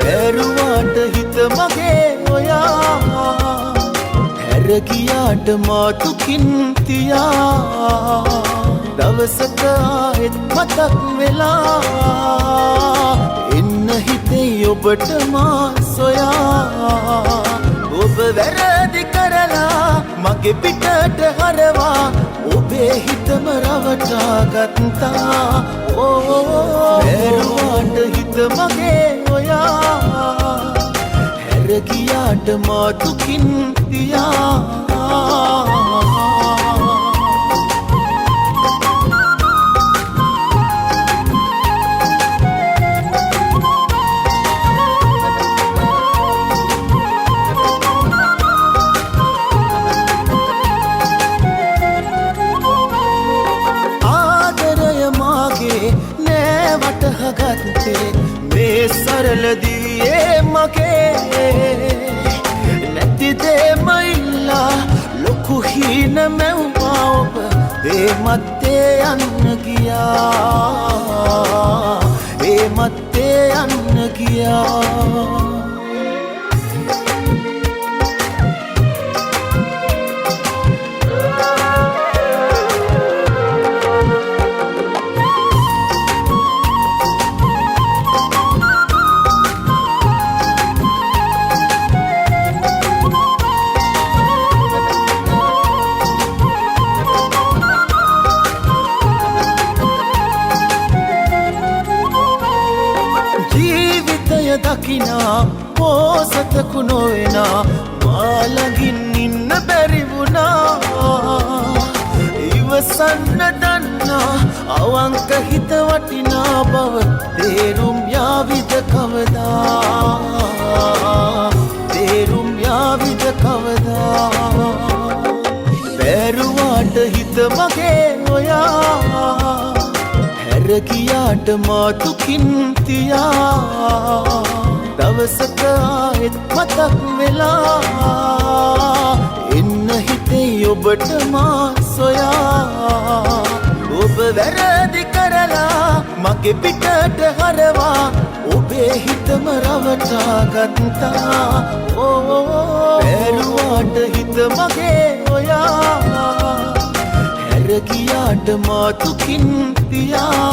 ඇරුවාට හිත මගේ ඔයා හැර ගියාට මාතුකින් තියා දවසක ආයෙත් මතක් වෙලා එන්න හිතේ ඔබට මා සොයා ඔබ වැරදි කරලා මගේ පිටට හරවා ඔබේ හිතම රවටා ගත්තා ඇරුවාට හිත මගේ ඔයා හැර ගියාට මාතුකින් තියා වටහගත්තේ මේ සරල දිවියේ මගේ නැති දේම ඉල්ලා ලොකු හීන මැව්වා ඔබ ඒ මත්තේ යන්න ගියා ඒ මත්තේ යන්න ගියා දකිනා පෝසතකු නොවෙනා මාළඟින් ඉන්න බැරි වුණා ඉවසන්න දන්නා අවංක හිත වටිනා බව තේරුම් යාවිද කවදා තේරුම් යාවිද කවදා බැරුවාට හිත මගේ ඔයා හැර ගියාට මාතුකින් තියා දවසක ආයෙත් මතක් වෙලා එන්න හිතේ ඔබට මා සොයා ඔබ වැරදි කරලා මගේ පිටට හරවා ඔබේ හිතම රවටා ගත්තා ඇරුවාට හිත මගේ ඔයා හැර ගියාට මාතුකින් තියා